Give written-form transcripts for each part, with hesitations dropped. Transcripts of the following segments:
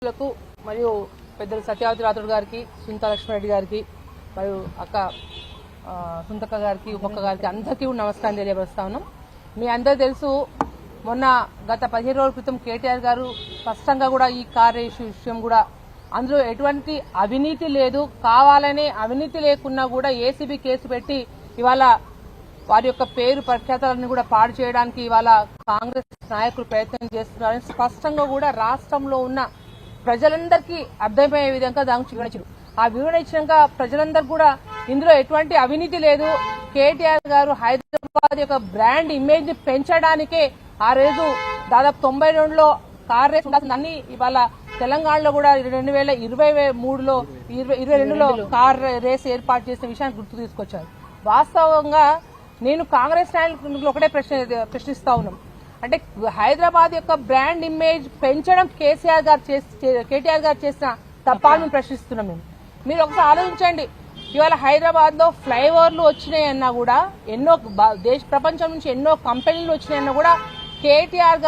లకు మరియు పెద్దలు సత్యవతి రాథోడ్ గారికి, సునీతా లక్ష్మారెడ్డి గారికి, మరియు అక్క సుంతక్క గారికి, ఉపక్క గారికి అందరికీ నమస్కారం తెలియజేస్తా ఉన్నాం. మీ అందరూ తెలుసు, మొన్న గత 15 రోజుల క్రితం కేటీఆర్ గారు స్పష్టంగా కూడా ఈ కార్ విషయం కూడా అందులో ఎటువంటి అవినీతి లేదు, కావాలనే అవినీతి లేకున్నా కూడా ఏసీబీ కేసు పెట్టి ఇవాళ వారి యొక్క పేరు ప్రఖ్యాతలను కూడా పాడు చేయడానికి ఇవాళ కాంగ్రెస్ నాయకులు ప్రయత్నం చేస్తున్నారని స్పష్టంగా కూడా రాష్ట్రంలో ఉన్న ప్రజలందరికీ అర్థమయ్యే విధంగా దానికి వివరించారు. ఆ వివరణ ఇచ్చినాక ప్రజలందరూ కూడా ఇందులో ఎటువంటి అవినీతి లేదు, కేటీఆర్ గారు హైదరాబాద్ యొక్క బ్రాండ్ ఇమేజ్ ని పెంచడానికే ఆ రోజు దాదాపు 92లో కార్ రేస్ ఉండాల్సిందని ఇవాళ తెలంగాణలో కూడా 2022లో కార్ రేస్ ఏర్పాటు చేసిన విషయాన్ని గుర్తు తీసుకొచ్చారు. వాస్తవంగా నేను కాంగ్రెస్ నాయకులు ఒకటే ప్రశ్నిస్తా ఉన్నాం, అంటే హైదరాబాద్ యొక్క బ్రాండ్ ఇమేజ్ పెంచడం కేటీఆర్ గారు చేసిన తప్పాలను ప్రశ్నిస్తున్నాం. మీరు ఒకసారి ఆలోచించండి, ఇవాళ హైదరాబాద్ లో ఫ్లైఓవర్లు వచ్చినాయన్నా కూడా ఎన్నో ప్రపంచం నుంచి ఎన్నో కంపెనీలు వచ్చినాయన్నా కూడా కేటీఆర్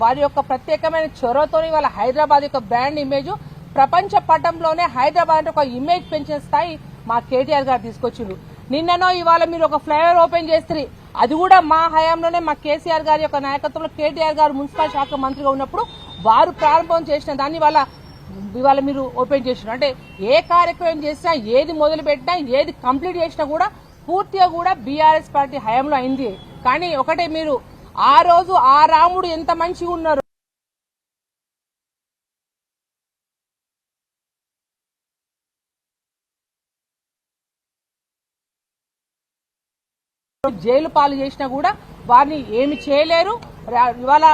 వారి యొక్క ప్రత్యేకమైన చొరవతో ఇవాళ హైదరాబాద్ యొక్క బ్రాండ్ ఇమేజ్ ప్రపంచ పటంలోనే హైదరాబాద్ ఒక ఇమేజ్ పెంచిన స్థాయి మా కేటీఆర్ గారు తీసుకొచ్చిండ్రు. నిన్ననో ఇవాళ మీరు ఒక ఫ్లైఓవర్ ఓపెన్ చేస్తారు, అది కూడా మా హయాంలోనే మా కేసీఆర్ గారి యొక్క నాయకత్వంలో కేటీఆర్ గారు మున్సిపల్ శాఖ మంత్రిగా ఉన్నప్పుడు వారు ప్రారంభం చేసిన దాన్ని ఇవాళ మీరు ఓపెన్ చేసినారు. అంటే ఏ కార్యక్రమం చేసినా, ఏది మొదలు పెట్టినా, ఏది కంప్లీట్ చేసినా కూడా పూర్తిగా కూడా బీఆర్ఎస్ పార్టీ హయాంలో అయింది. కానీ ఒకటే, మీరు ఆ రోజు ఆ రాముడు ఎంత మంచిగా ఉన్నారు, జైలు పాలు చేసినా కూడా వారిని ఏమి చేయలేరు. ఇవాళ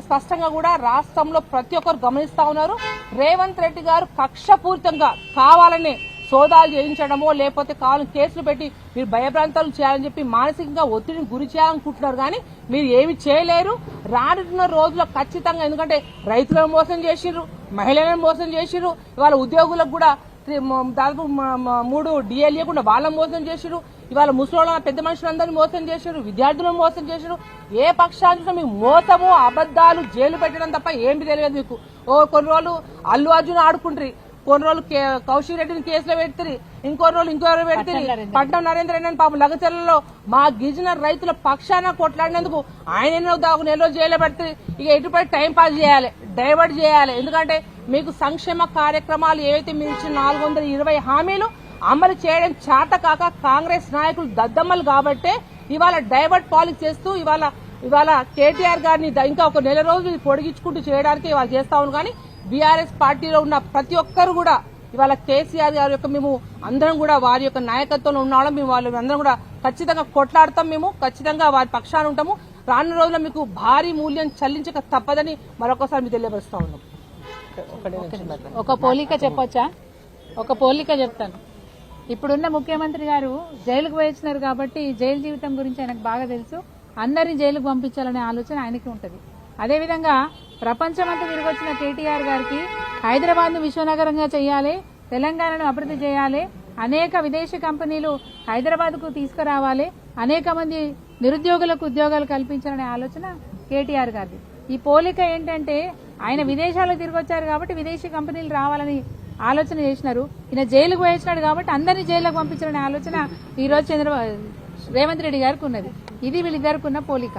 స్పష్టంగా కూడా రాష్ట్రంలో ప్రతి ఒక్కరు గమనిస్తా ఉన్నారు. రేవంత్ రెడ్డి గారు కక్షపూరితంగా కావాలనే సోదాలు చేయించడమో లేకపోతే కావాలని కేసులు పెట్టి మీరు భయభ్రాంతాలు చేయాలని చెప్పి మానసికంగా ఒత్తిడిని గురి చేయాలనుకుంటున్నారు. కానీ మీరు ఏమి చేయలేరు. రానున్న రోజుల్లో ఖచ్చితంగా, ఎందుకంటే రైతులను మోసం చేసిర్రు, మహిళలను మోసం చేసిర్రు, ఇవాళ ఉద్యోగులకు కూడా దాదాపు 3 డిఎల్ ఇవ్వకుండా వాళ్ళని మోసం చేసిరు, ఇవాళ ముసలోళ్ళ పెద్ద మనుషులందరినీ మోసం చేశారు, విద్యార్థులను మోసం చేశారు. ఏ పక్షాన్ని మీకు మోసము, అబద్దాలు, జైలు పెట్టడం తప్ప ఏమి తెలియదు మీకు. కొన్ని రోజులు అల్లు అర్జున్ ఆడుకుంటారు, కొన్ని రోజులు కౌశిక్ రెడ్డిని కేసులో పెడతారు, ఇంకొన్ని రోజులు ఇంకెవరు పెడతారు. పట్నం నరేంద్ర రెడ్డి పాపం లగచర్లలో మా గిరిజన రైతుల పక్షాన కొట్లాడినందుకు ఆయన ఎన్నో నెలలో జైలు పెడతారు. ఇక ఎటుపడి టైం పాస్ చేయాలి, డైవర్ట్ చేయాలి. ఎందుకంటే మీకు సంక్షేమ కార్యక్రమాలు ఏవైతే మీరు ఇచ్చిన 420 హామీలు అమలు చేయడం చేత కాక కాంగ్రెస్ నాయకులు దద్దమ్మలు కాబట్టే ఇవాళ డైవర్ట్ పాలిటిక్స్ చేస్తూ ఇవాళ కేటీఆర్ గారిని ఇంకా ఒక నెల రోజులు పొడిగించుకుంటూ చేయడానికి ఇవాళ చేస్తా ఉన్నాం. కానీ బీఆర్ఎస్ పార్టీలో ఉన్న ప్రతి ఒక్కరు కూడా ఇవాళ కేసీఆర్ గారి యొక్క మేము అందరం కూడా వారి యొక్క నాయకత్వంలో ఉన్నాం. మేము వాళ్ళందరం కూడా ఖచ్చితంగా కొట్లాడతాం, మేము ఖచ్చితంగా వారి పక్షాన ఉంటాము. రానున్న రోజుల్లో మీకు భారీ మూల్యం చెల్లించక తప్పదని మరొకసారి మీకు తెలియపరుస్తా ఉన్నాం. ఒక పోలిక చెప్పొచ్చా? ఒక పోలిక చెప్తాను. ఇప్పుడున్న ముఖ్యమంత్రి గారు జైలుకు వేయించినారు కాబట్టి జైలు జీవితం గురించి ఆయనకు బాగా తెలుసు. అందరినీ జైలుకు పంపించాలనే ఆలోచన ఆయనకి ఉంటుంది. అదేవిధంగా ప్రపంచమంతా తిరిగి వచ్చిన కేటీఆర్ గారికి హైదరాబాద్ను విశ్వనగరంగా చేయాలి, తెలంగాణను అభివృద్ధి చేయాలి, అనేక విదేశీ కంపెనీలు హైదరాబాద్కు తీసుకురావాలి, అనేక మంది నిరుద్యోగులకు ఉద్యోగాలు కల్పించాలనే ఆలోచన కేటీఆర్ గారిది. ఈ పోలిక ఏంటంటే, ఆయన విదేశాలకు తిరిగి వచ్చారు కాబట్టి విదేశీ కంపెనీలు రావాలని ఆలోచన చేసినారు. ఈయన జైలుకు వేయించినాడు కాబట్టి అందరినీ జైలుకు పంపించాలనే ఆలోచన ఈ రోజు రేవంత్ రెడ్డి గారికి ఉన్నది. ఇది వీళ్ళిద్దరికి ఉన్న పోలిక.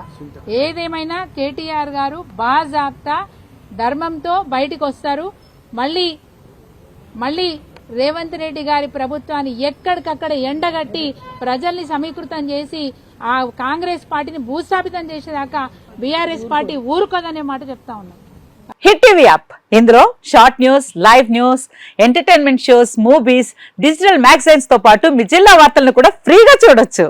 ఏదేమైనా కేటీఆర్ గారు బాజాబ్తా ధర్మంతో బయటికి వస్తారు. మళ్ళీ రేవంత్ రెడ్డి గారి ప్రభుత్వాన్ని ఎక్కడికక్కడ ఎండగట్టి ప్రజల్ని సమీకృతం చేసి ఆ కాంగ్రెస్ పార్టీని భూస్థాపితం చేసేదాకా బీఆర్ఎస్ పార్టీ ఊరుకోదనే మాట చెప్తా ఉన్నాం. హిట్ టీవీ యాప్, ఇందులో short news, live news, entertainment shows, movies, digital magazines తో పాటు మీ జిల్లా వార్తలను కూడా ఫ్రీగా చూడొచ్చు.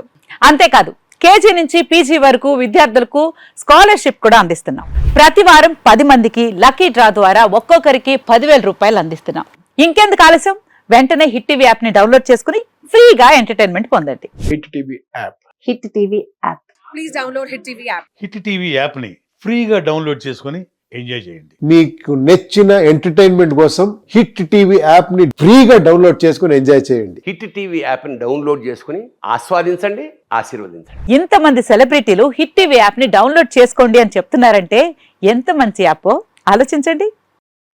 అంతేకాదు, కేజీ నుంచి పీజీ వరకు విద్యార్థులకు స్కాలర్షిప్ కూడా అందిస్తున్నాం. ప్రతి వారం 10 మందికి లక్కీ డ్రా ద్వారా ఒక్కొక్కరికి 10,000 రూపాయలు అందిస్తున్నాం. ఇంకెందుకు ఆలస్యం, వెంటనే హిట్ టీవీ యాప్ ని డౌన్లోడ్ చేసుకుని ఫ్రీగా ఎంటర్టైన్మెంట్ పొందండి. Hit TV app. Hit TV app. Please download hit TV app. Hit TV app ని ఫ్రీగా డౌన్లోడ్ చేసుకుని ఎంజాయ్ చేయండి. మీకు నచ్చిన ఎంటర్టైన్మెంట్ కోసం హిట్ టీవీ యాప్ ని ఫ్రీగా డౌన్లోడ్ చేసుకుని ఎంజాయ్ చేయండి. హిట్ టీవీ యాప్ ని డౌన్లోడ్ చేసుకుని ఆస్వాదించండి, ఆశీర్వదించండి. ఇంతమంది సెలబ్రిటీలు హిట్ టీవీ యాప్ ని డౌన్లోడ్ చేసుకోండి అని చెప్తున్నారంటే ఎంత మంచి యాప్ ఆలోచించండి.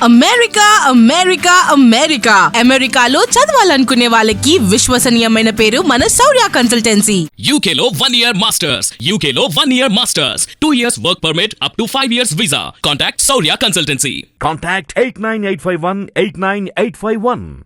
అమెరికా అమెరికా అమెరికా అమెరికాలో చదవాలనుకునే వాళ్ళకి విశ్వసనీయమైన పేరు మన శౌర్య consultancy. UK Law 1 Year Masters. UK Law 1 Year Masters. 2 years work permit up to 5 years visa. Contact Saurya Consultancy. Contact 89851 89851.